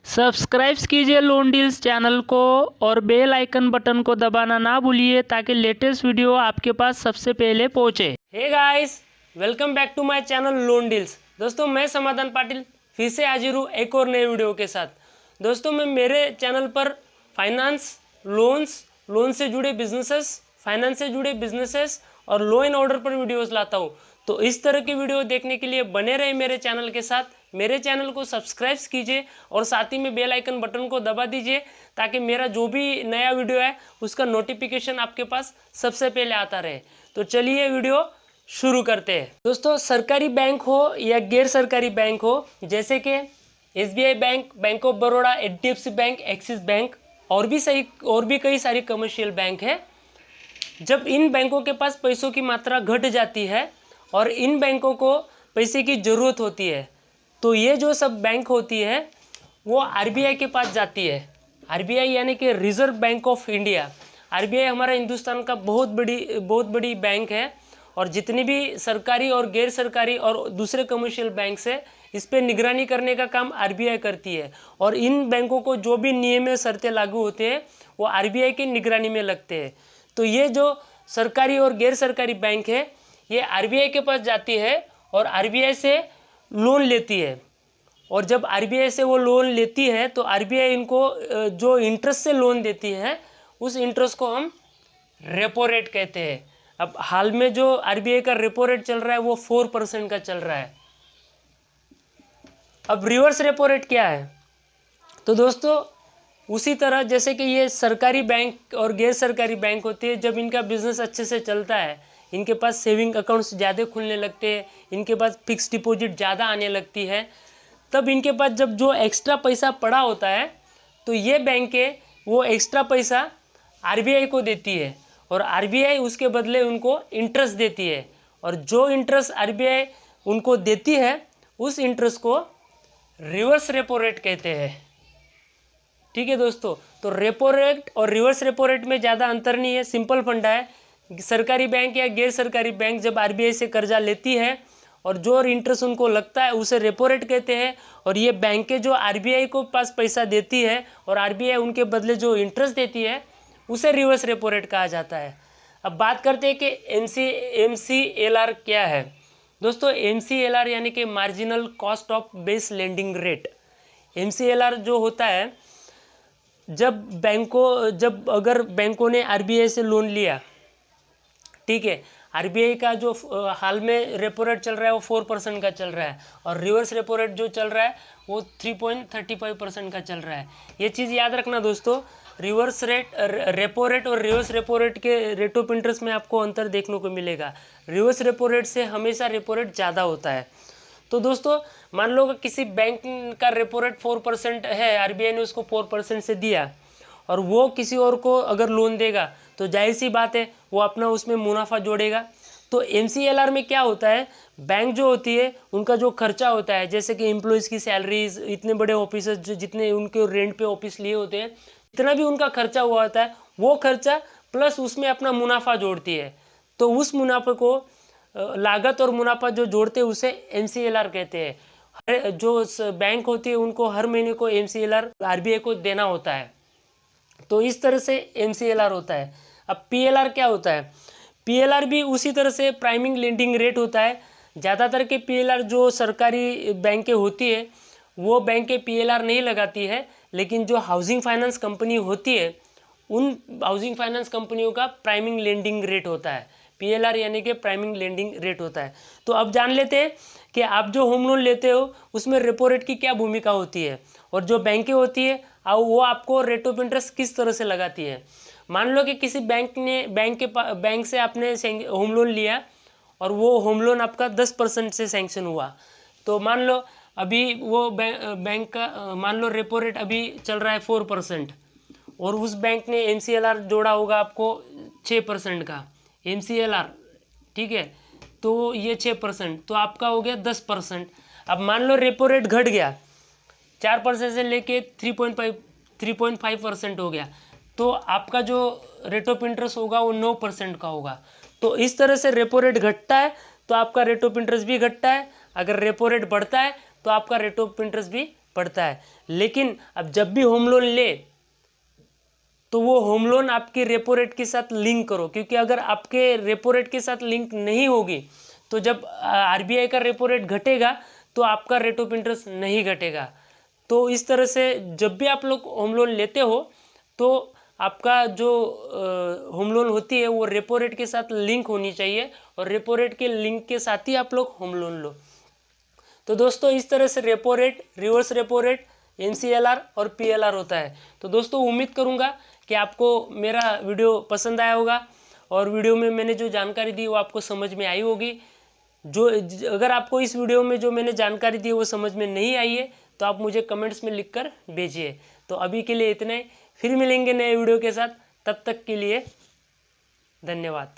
Subscribe कीजिए loan deals channel को और बेल आइकन बटन को दबाना ना भूलिए ताकि लेटेस्ट वीडियो आपके पास सबसे पहले पहुंचे। Hey guys, welcome back to my channel loan deals. दोस्तों, मैं समाधान पाटिल फिर से हाजिर हूँ एक और नए वीडियो के साथ। दोस्तों, मैं मेरे चैनल पर फाइनेंस, लोन से जुड़े बिजनेसेस, फाइनेंस से जुड़े बिजनेसेस और लॉ एंड ऑर्डर पर वीडियोस लाता हूँ। तो इस तरह की वीडियो देखने के लिए बने रहे मेरे चैनल के साथ। मेरे चैनल को सब्सक्राइब कीजिए और साथ ही में बेल आइकन बटन को दबा दीजिए ताकि मेरा जो भी नया वीडियो है उसका नोटिफिकेशन आपके पास सबसे पहले आता रहे। तो चलिए वीडियो शुरू करते हैं। दोस्तों, सरकारी बैंक हो या गैर सरकारी बैंक हो, जैसे कि SBI bank, bank of Baroda, HDFC bank, axis bank और भी कई सारी कमर्शियल बैंक है। जब इन बैंकों के पास पैसों की मात्रा घट जाती है और इन बैंकों को पैसे की ज़रूरत होती है, तो ये जो सब बैंक होती है वो RBI के पास जाती है। RBI यानी कि reserve bank of India. RBI हमारा हिंदुस्तान का बहुत बड़ी बैंक है और जितनी भी सरकारी और गैर सरकारी और दूसरे कमर्शियल बैंक है, इस पर निगरानी करने का काम RBI करती है। और इन बैंकों को जो भी नियम या शर्तें लागू होते हैं वो RBI की निगरानी में लगते हैं। तो ये जो सरकारी और गैर सरकारी बैंक है ये RBI के पास जाती है और RBI से लोन लेती है। और जब RBI से वो लोन लेती है तो RBI इनको जो इंटरेस्ट से लोन देती है उस इंटरेस्ट को हम रेपो रेट कहते हैं। अब हाल में जो RBI का रेपो रेट चल रहा है वो 4% का चल रहा है। अब रिवर्स रेपो रेट क्या है? तो दोस्तों, उसी तरह जैसे कि ये सरकारी बैंक और गैर सरकारी बैंक होती है, जब इनका बिजनेस अच्छे से चलता है, इनके पास सेविंग अकाउंट्स ज़्यादा खुलने लगते हैं, इनके पास फिक्स डिपॉजिट ज़्यादा आने लगती है, तब इनके पास जब जो एक्स्ट्रा पैसा पड़ा होता है तो ये बैंकें वो एक्स्ट्रा पैसा RBI को देती है और RBI उसके बदले उनको इंटरेस्ट देती है। और जो इंटरेस्ट RBI उनको देती है उस इंटरेस्ट को रिवर्स रेपो रेट कहते हैं। ठीक है दोस्तों, तो रेपो रेट और रिवर्स रेपो रेट में ज़्यादा अंतर नहीं है, सिंपल फंडा है। सरकारी बैंक या गैर सरकारी बैंक जब RBI से कर्जा लेती है और जो इंटरेस्ट उनको लगता है उसे रेपो रेट कहते हैं। और ये बैंकें जो RBI को पास पैसा देती है और RBI उनके बदले जो इंटरेस्ट देती है उसे रिवर्स रेपो रेट कहा जाता है। अब बात करते हैं कि MCLR क्या है। दोस्तों, MCLR यानी कि marginal cost of base lending rate. MCLR जो होता है, जब अगर बैंकों ने RBI से लोन लिया, ठीक है, RBI का जो हाल में रेपो रेट चल रहा है वो 4% का चल रहा है और रिवर्स रेपो रेट जो चल रहा है वो 3.35% का चल रहा है। ये चीज़ याद रखना दोस्तों, रेपो रेट और रिवर्स रेपो रेट के रेट ऑफ इंटरेस्ट में आपको अंतर देखने को मिलेगा। रिवर्स रेपो रेट से हमेशा रेपो रेट ज़्यादा होता है। तो दोस्तों, मान लो कि किसी बैंक का रेपो रेट 4% है, RBI ने उसको 4% से दिया और वो किसी और को अगर लोन देगा तो जाहिर सी बात है वो अपना उसमें मुनाफा जोड़ेगा। तो MCLR में क्या होता है, बैंक जो होती है उनका जो खर्चा होता है, जैसे कि एम्प्लॉयज़ की सैलरीज, इतने बड़े ऑफिसर्स जो जितने उनके रेंट पे ऑफिस लिए होते हैं, इतना भी उनका खर्चा हुआ होता है, वो खर्चा प्लस उसमें अपना मुनाफा जोड़ती है। तो उस मुनाफे को लागत और मुनाफा जो जोड़ते हैं उसे MCLR कहते हैं। जो बैंक होती है उनको हर महीने को MCLR RBI को देना होता है। तो इस तरह से MCLR होता है। अब PLR क्या होता है? PLR भी उसी तरह से प्राइमिंग लेंडिंग रेट होता है। ज़्यादातर के PLR जो सरकारी बैंकें होती है वो बैंकें PLR नहीं लगाती है, लेकिन जो हाउसिंग फाइनेंस कंपनी होती है उन हाउसिंग फाइनेंस कंपनियों का प्राइमिंग लेंडिंग रेट होता है। PLR यानी कि प्राइमिंग लेंडिंग रेट होता है। तो अब जान लेते हैं कि आप जो होम लोन लेते हो उसमें रेपो रेट की क्या भूमिका होती है और जो बैंकें होती है वो आपको रेट ऑफ इंटरेस्ट किस तरह से लगाती है। मान लो कि किसी बैंक से आपने होम लोन लिया और वो होम लोन आपका 10% से सैंक्शन हुआ। तो मान लो अभी वो बैंक का मान लो रेपो रेट अभी चल रहा है 4% और उस बैंक ने MCLR जोड़ा होगा आपको 6% का MCLR, ठीक है, तो ये 6%, तो आपका हो गया 10%। अब मान लो रेपो रेट घट गया 4% से लेके 3.5% हो गया, तो आपका जो रेट ऑफ इंटरेस्ट होगा वो 9% का होगा। तो इस तरह से रेपो रेट घटता है तो आपका रेट ऑफ इंटरेस्ट भी घटता है, अगर रेपो रेट बढ़ता है तो आपका रेट ऑफ इंटरेस्ट भी पड़ता है। लेकिन अब जब भी होम लोन ले तो वो होम लोन आपके रेपो रेट के साथ लिंक करो, क्योंकि अगर आपके रेपो रेट के साथ लिंक नहीं होगी तो जब आरबीआई का रेपो रेट घटेगा तो आपका रेट ऑफ इंटरेस्ट नहीं घटेगा। तो इस तरह से जब भी आप लोग होम लोन लेते हो तो आपका जो होम लोन होती है वो रेपो रेट के साथ लिंक होनी चाहिए, और रेपो रेट के लिंक के साथ ही आप लोग होम लोन लो। तो दोस्तों इस तरह से repo rate, reverse repo rate, MCLR और पीएलआर होता है। तो दोस्तों उम्मीद करूंगा कि आपको मेरा वीडियो पसंद आया होगा, और वीडियो में मैंने जो जानकारी दी वो आपको समझ में आई होगी। जो अगर आपको इस वीडियो में जो मैंने जानकारी दी वो समझ में नहीं आई है तो आप मुझे कमेंट्स में लिखकर भेजिए। तो अभी के लिए इतना ही, फिर मिलेंगे नए वीडियो के साथ, तब तक के लिए धन्यवाद।